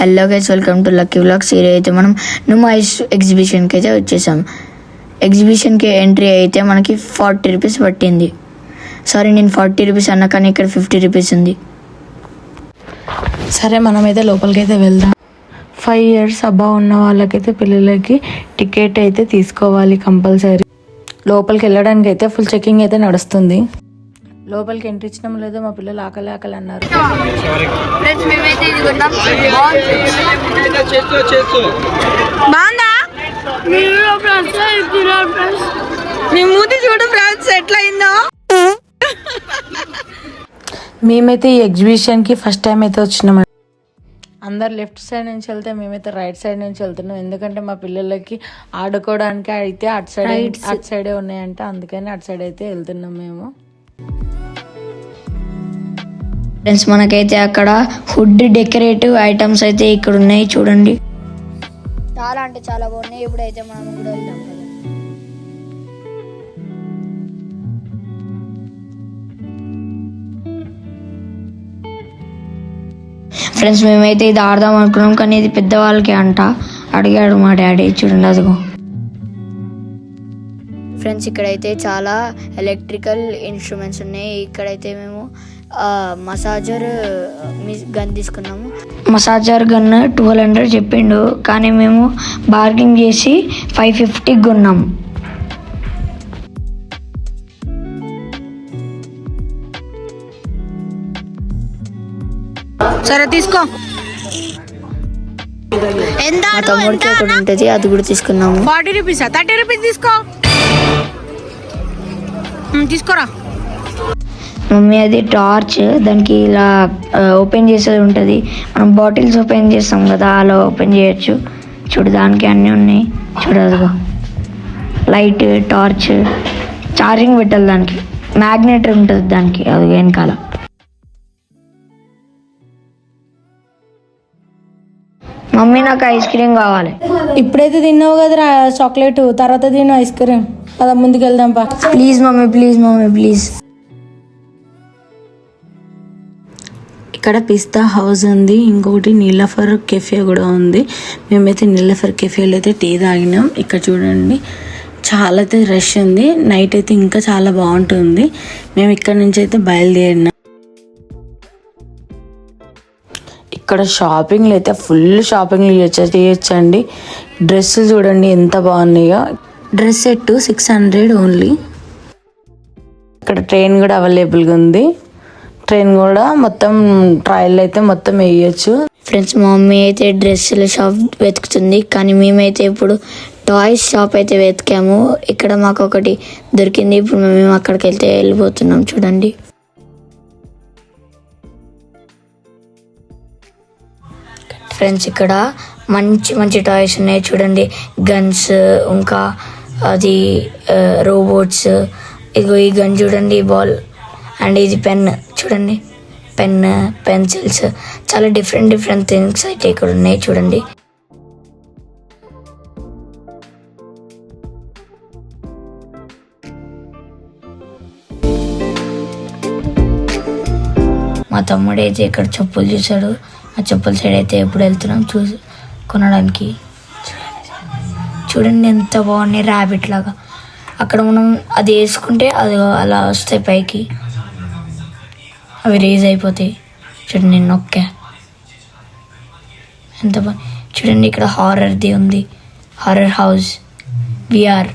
Hello guys, welcome to lucky vlogs. ఈరోజు అయితే మనం నుమా ఐస్ ఎగ్జిబిషన్కి అయితే వచ్చేసాం. ఎగ్జిబిషన్కి ఎంట్రీ అయితే మనకి 40 రూపీస్ పట్టింది. సారీ, నేను 40 రూపీస్ అన్నా, కానీ ఇక్కడ 50 రూపీస్ ఉంది. సరే, మనమైతే లోపలికి అయితే వెళ్దాం. 5 years అబ్బా ఉన్న వాళ్ళకైతే పిల్లలకి టికెట్ అయితే తీసుకోవాలి కంపల్సరీ. లోపలికి వెళ్ళడానికి అయితే ఫుల్ చెకింగ్ అయితే నడుస్తుంది. లోపలికి ఎంట్రీ ఇచ్చినాం లేదో మా పిల్లలు ఆకలి ఆకలి అన్నారు. మేమైతే ఈ ఎగ్జిబిషన్కి ఫస్ట్ టైం అయితే వచ్చినాం. అందరు లెఫ్ట్ సైడ్ నుంచి వెళ్తే మేమైతే రైట్ సైడ్ నుంచి వెళ్తున్నాం. ఎందుకంటే మా పిల్లలకి ఆడుకోవడానికి అయితే అటు సైడే ఉన్నాయంట, అందుకని అటు సైడ్ అయితే వెళ్తున్నాం మేము. ఫ్రెండ్స్, మనకైతే అక్కడ ఫుడ్ డెకరేటివ్ ఐటమ్స్ అయితే ఇక్కడ ఉన్నాయి చూడండి. చాలా అంటే చాలా బాగున్నాయి. ఇప్పుడైతే మనం కూడా వెళ్దాం కదా. ఫ్రెండ్స్, మేమైతే ఇది ఆడదాం అనుకున్నాం, కానీ ఇది పెద్దవాళ్ళకి అంట. అడిగాడు మా డాడీ, చూడండి అదిగో. ఫ్రెండ్స్, ఇక్కడైతే చాలా ఎలక్ట్రికల్ ఇన్స్ట్రుమెంట్స్ ఉన్నాయి. ఇక్కడైతే మేము మసాజర్ గన్ తీసుకున్నాము. మసాజర్ గన్ 1200 చెప్పిండు, కానీ మేము బార్గింగ్ చేసి 550 కొన్నాము. సరే తీసుకో. మా తమ్ముడికి ఒకటి ఉంటుంది, అది కూడా తీసుకున్నాము. 40 రూపీస్ 30 రూపీస్ తీసుకో, తీసుకోరా. మమ్మీ అది టార్చ్, దానికి ఇలా ఓపెన్ చేసేది ఉంటుంది. మనం బాటిల్స్ ఓపెన్ చేస్తాం కదా, అలా ఓపెన్ చేయొచ్చు. చూడు, దానికి అన్నీ ఉన్నాయి. చూడదుగో, లైట్, టార్చ్, ఛార్జింగ్ పెట్టాలి దానికి. మ్యాగ్నెట్ ఉంటుంది దానికి, అది వెనకాల. మమ్మీ, నాకు ఐస్ క్రీమ్ కావాలి. ఇప్పుడైతే తిన్నావు కదరా చాక్లెట్, తర్వాత తిను ఐస్ క్రీమ్. పద ముందుకు వెళ్దాం పా. Please mummy, please mummy, please. ఇక్కడ పిస్తా హౌస్ ఉంది, ఇంకొకటి నీలఫర్ కెఫే కూడా ఉంది. మేమైతే నీలఫర్ కెఫేలో అయితే టీ తాగినాం. ఇక్కడ చూడండి, చాలా అయితే రష్ ఉంది. నైట్ అయితే ఇంకా చాలా బాగుంటుంది. మేము ఇక్కడ నుంచి అయితే బయలుదేరినాం. ఇక్కడ షాపింగ్లు అయితే ఫుల్ షాపింగ్లు చేయొచ్చండి. డ్రెస్సులు చూడండి ఎంత బాగున్నాయో. Dress set 600 only. ఇక్కడ ట్రైన్ కూడా అవైలబుల్గా ఉంది. ట్రైన్ కూడా మొత్తం ట్రయల్ అయితే మొత్తం వేయచ్చు. ఫ్రెండ్స్, మా మమ్మీ అయితే డ్రెస్సుల షాప్ వెతుకుతుంది, కానీ మేమైతే ఇప్పుడు టాయ్స్ షాప్ అయితే వెతికాము. ఇక్కడ మాకు ఒకటి దొరికింది. ఇప్పుడు మేము అక్కడికి వెళ్ళిపోతున్నాం. చూడండి, ఫ్రెండ్స్, ఇక్కడ మంచి మంచి టాయ్స్ ఉన్నాయి. చూడండి, గన్స్, ఇంకా అది రోబోట్స్. ఇదిగో ఈ గన్ చూడండి, బాల్, అండ్ ఇది పెన్ చూడండి, పెన్, పెన్సిల్స్, చాలా డిఫరెంట్ థింగ్స్ అయితే ఇక్కడ ఉన్నాయి. చూడండి, మా తమ్ముడు అయితే ఇక్కడ చెప్పులు చూసాడు. ఆ చెప్పుల సైడ్ అయితే ఎప్పుడు వెళ్తున్నాం కొనడానికి. చూడండి ఎంత బాగున్నాయి, ర్యాబిట్ లాగా. అక్కడ మనం అది వేసుకుంటే అది అలా వస్తాయి పైకి, అవి రేజ్ అయిపోతాయి. చూడండి, నేను నొక్కా, ఎంత బాగా. చూడండి, ఇక్కడ హారర్ది ఉంది, horror house. We are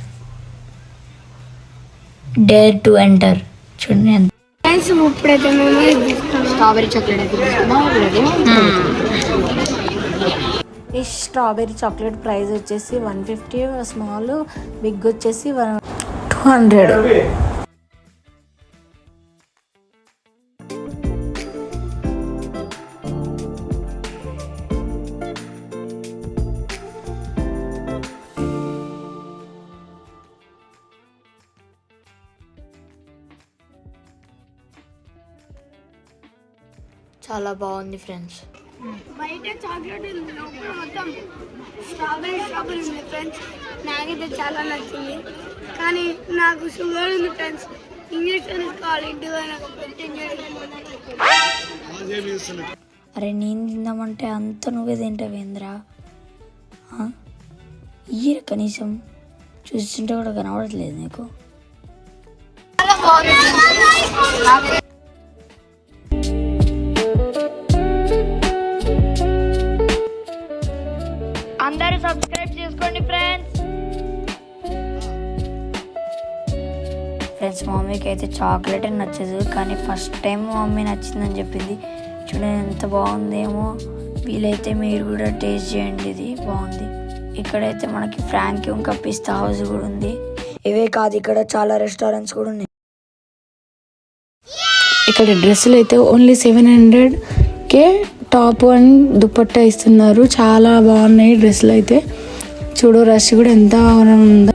dare to enter. చూడండి, ఇప్పుడైతే స్ట్రాబెరీ చాక్లెట్ అయితే ఈ స్ట్రాబెరీ చాక్లెట్ ప్రైస్ వచ్చేసి 150, స్మాల్, బిగ్ వచ్చేసి 200. చాలా బాగుంది ఫ్రెండ్స్. బయట చాక్లెట్ లోపల మొత్తం స్ట్రాబెరీ ఉంది ఫ్రెండ్స్. నాకైతే చాలా నచ్చింది, కానీ నాకు షుగర్ ఉంది ఫ్రెండ్స్. ఇంజక్షన్ కావాలి, ఇంటికి నాకు అరే నేను తిందామంటే అంత నువ్వే తింటావేంద్రా? ఇయ్యరా కనీసం, చూస్తుంటే కూడా కనబడట్లేదు నీకు. అందరూ సబ్స్క్రైబ్ చేసుకోండి ఫ్రెండ్స్. మా మమ్మీకి అయితే చాక్లెట్ అని నచ్చదు, కానీ ఫస్ట్ టైం మా మమ్మీ నచ్చిందని చెప్పింది. చూడండి ఎంత బాగుందేమో, వీలైతే మీరు కూడా టేస్ట్ చేయండి, ఇది బాగుంది. ఇక్కడైతే మనకి ఫ్రాంక్ ఇంకా పిస్తా హౌస్ కూడా ఉంది. ఇవే కాదు, ఇక్కడ చాలా రెస్టారెంట్స్ కూడా ఉన్నాయి. ఇక్కడ డ్రెస్సులు అయితే ఓన్లీ 700కే టాప్ అండ్ దుపట్టా ఇస్తున్నారు. చాలా బాగున్నాయి డ్రెస్సులు అయితే. చూడు రష్ కూడా ఎంత ఉందో.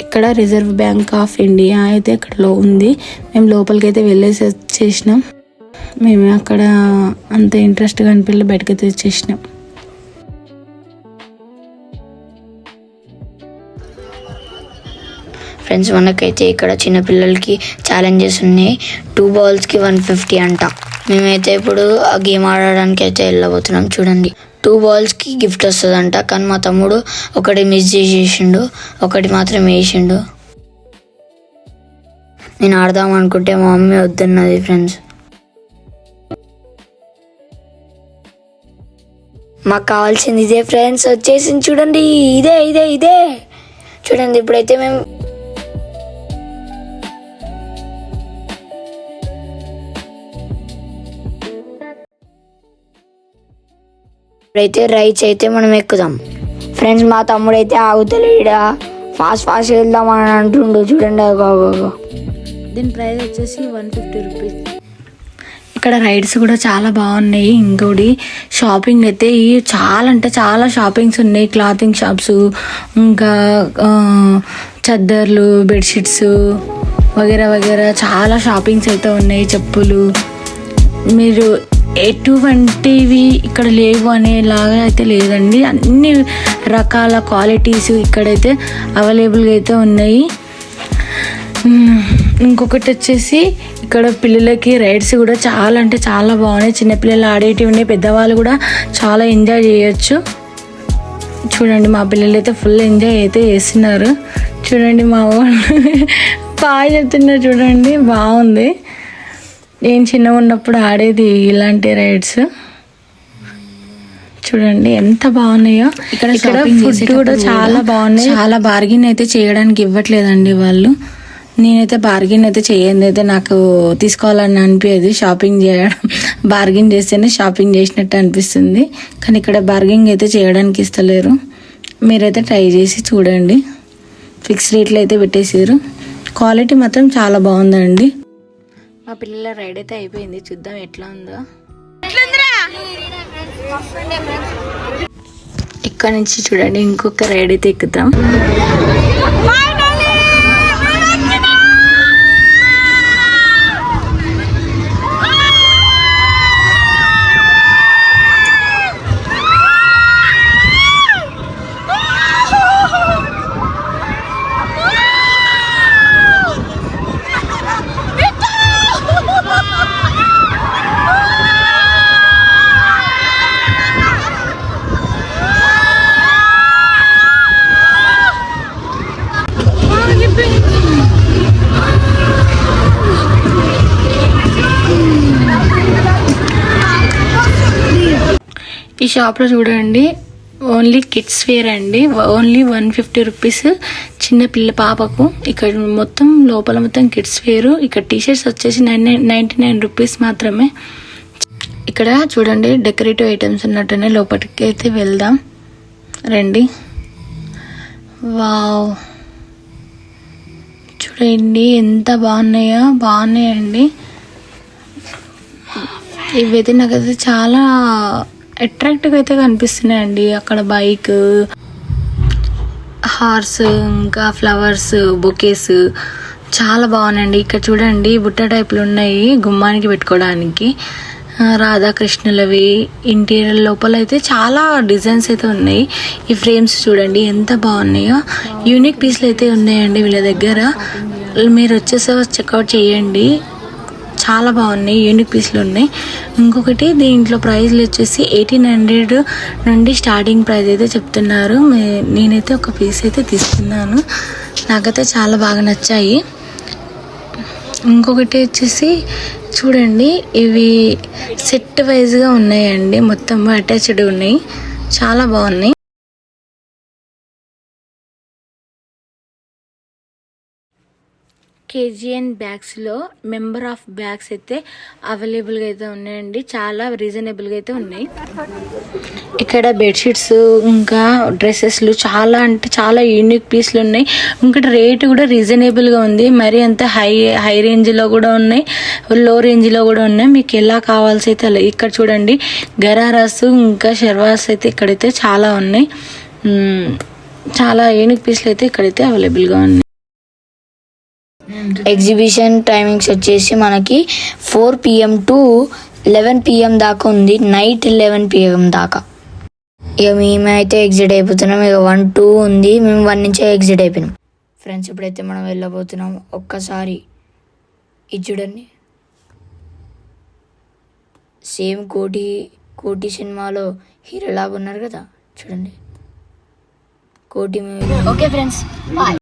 ఇక్కడ రిజర్వ్ బ్యాంక్ ఆఫ్ ఇండియా అయితే ఇక్కడలో ఉంది. మేము లోపలికి అయితే వెళ్ళేసి వచ్చేసినాం. మేము అక్కడ అంత ఇంట్రెస్ట్గా అనిపించి బయటకైతే వచ్చేసినాం. ఫ్రెండ్స్ మనకైతే ఇక్కడ చిన్నపిల్లలకి ఛాలెంజెస్ ఉన్నాయి. 2 balls-కి 150 అంట. మేమైతే ఇప్పుడు ఆ గేమ్ ఆడడానికి అయితే వెళ్ళబోతున్నాం. చూడండి 2 balls-కి గిఫ్ట్ వస్తుందంట, కానీ మా తమ్ముడు ఒకటి మిస్ చేసేసిండు, ఒకటి మాత్రం వేసిండు. నేను ఆడదాం అనుకుంటే మా మమ్మీ వద్దన్నది. ఫ్రెండ్స్ మాకు కావాల్సింది ఇదే ఫ్రెండ్స్, వచ్చేసింది చూడండి. ఇదే ఇదే ఇదే చూడండి. ఇప్పుడైతే మేము రైట్స్ అయితే మనం ఎక్కుదాం. ఫ్రెండ్స్ మా తమ్ముడు అయితే ఆగుతలేడా, ఫాస్ట్ వెళ్దాం అని అంటుండు. చూడండి దీని ప్రైస్ వచ్చేసి 150 రూపీస్. ఇక్కడ రైడ్స్ కూడా చాలా బాగున్నాయి. ఇంకోటి షాపింగ్ అయితే చాలా అంటే చాలా షాపింగ్స్ ఉన్నాయి. క్లాతింగ్ షాప్స్, ఇంకా చద్దర్లు, బెడ్షీట్స్ వగేరా వగేరా చాలా షాపింగ్స్ అయితే ఉన్నాయి. చెప్పులు, మీరు ఎటువంటివి ఇక్కడ లేవు అనేలాగా అయితే లేదండి. అన్ని రకాల క్వాలిటీస్ ఇక్కడైతే అవైలబుల్గా అయితే ఉన్నాయి. ఇంకొకటి వచ్చేసి ఇక్కడ పిల్లలకి రైడ్స్ కూడా చాలా అంటే చాలా బాగున్నాయి. చిన్నపిల్లలు ఆడేటివి ఉన్నాయి, పెద్దవాళ్ళు కూడా చాలా ఎంజాయ్ చేయొచ్చు. చూడండి మా పిల్లలు అయితే ఫుల్ ఎంజాయ్ అయితే చేస్తున్నారు. చూడండి మా వాళ్ళు బాగా చెప్తున్నారు. చూడండి బాగుంది. నేను చిన్నగా ఉన్నప్పుడు ఆడేది ఇలాంటి రైడ్స్. చూడండి ఎంత బాగున్నాయో. ఇక్కడ ఫుడ్ కూడా చాలా బాగున్నాయి. చాలా బార్గెన్ అయితే చేయడానికి ఇవ్వట్లేదండి వాళ్ళు. నేనైతే బార్గెన్ అయితే చేయండి అయితే నాకు తీసుకోవాలని అనిపించదు. షాపింగ్ చేయడం బార్గెన్ చేస్తేనే షాపింగ్ చేసినట్టు అనిపిస్తుంది, కానీ ఇక్కడ బార్గెన్ అయితే చేయడానికి ఇస్తలేరు. మీరైతే ట్రై చేసి చూడండి. ఫిక్స్ రేట్లు అయితే పెట్టేసారు. క్వాలిటీ మాత్రం చాలా బాగుందండి. మా పిల్లల రైడ్ అయితే అయిపోయింది. చూద్దాం ఎట్లా ఉందో. ఇక్కడ నుంచి చూడండి ఇంకొక రైడ్ అయితే ఎక్కుతాం. ఈ షాప్లో చూడండి ఓన్లీ కిడ్స్ వేర్ అండి. ఓన్లీ 150 రూపీస్ చిన్న పిల్ల పాపకు. ఇక్కడ మొత్తం లోపల మొత్తం కిడ్స్ వేరు. ఇక్కడ టీషర్ట్స్ వచ్చేసి 99 రూపీస్ మాత్రమే. ఇక్కడ చూడండి డెకరేటివ్ ఐటమ్స్ ఉన్నట్టునే. లోపలికి అయితే వెళ్దాం రండి. వావ్ చూడండి ఎంత బాగున్నాయండి. ఇవైతే నాకైతే చాలా అట్రాక్టివ్ అయితే కనిపిస్తున్నాయండి. అక్కడ బైక్, హార్స్, ఇంకా ఫ్లవర్స్, బొకేస్ చాలా బాగున్నాయండి. ఇక్కడ చూడండి బుట్ట టైపులు ఉన్నాయి గుమ్మానికి పెట్టుకోవడానికి. రాధాకృష్ణులవి ఇంటీరియర్ లోపల అయితే చాలా డిజైన్స్ అయితే ఉన్నాయి. ఈ ఫ్రేమ్స్ చూడండి ఎంత బాగున్నాయో. యూనిక్ పీస్లు అయితే ఉన్నాయండి వీళ్ళ దగ్గర. మీరు వచ్చేసే చెక్అవుట్ చేయండి. చాలా బాగున్నాయి, యూనిక్ పీస్లు ఉన్నాయి. ఇంకొకటి దీంట్లో ప్రైస్లు వచ్చేసి 1800 నుండి స్టార్టింగ్ ప్రైస్ అయితే చెప్తున్నారు. నేనైతే ఒక పీస్ అయితే తీసుకున్నాను, నాకైతే చాలా బాగా నచ్చాయి. ఇంకొకటి వచ్చేసి చూడండి, ఇవి సెట్ వైజ్గా ఉన్నాయండి, మొత్తం అటాచ్డ్ ఉన్నాయి, చాలా బాగున్నాయి. కేజీఎన్ బ్యాగ్స్లో మెంబర్ ఆఫ్ బ్యాగ్స్ అయితే అవైలబుల్గా అయితే ఉన్నాయండి, చాలా రీజనబుల్గా అయితే ఉన్నాయి. ఇక్కడ బెడ్షీట్స్ ఇంకా డ్రెస్సెస్లు చాలా అంటే చాలా యూనిక్ పీస్లు ఉన్నాయి. ఇంకటి రేటు కూడా రీజనబుల్గా ఉంది, మరి అంత హై రేంజ్లో కూడా ఉన్నాయి, లో రేంజ్లో కూడా ఉన్నాయి. మీకు ఎలా కావాల్సి అయితే అలా. ఇక్కడ చూడండి గరారాస్ ఇంకా షర్వాస్ అయితే ఇక్కడైతే చాలా ఉన్నాయి, చాలా యూనిక్ పీస్లు అయితే ఇక్కడైతే అవైలబుల్గా ఉన్నాయి. ఎగ్జిబిషన్ టైమింగ్స్ వచ్చేసి మనకి 4 PM టు 11 PM దాకా ఉంది, నైట్ 11 PM దాకా. ఇక మేమైతే ఎగ్జిట్ అయిపోతున్నాం. ఇక 1, 2 ఉంది, మేము 1 నుంచే ఎగ్జిట్ అయిపోయినాం. ఫ్రెండ్స్ ఇప్పుడైతే మనం వెళ్ళబోతున్నాం. ఒక్కసారి ఇది చూడండి, సేమ్ కోటి సినిమాలో హీరోలాగా ఉన్నారు కదా, చూడండి కోటి. Okay friends, bye.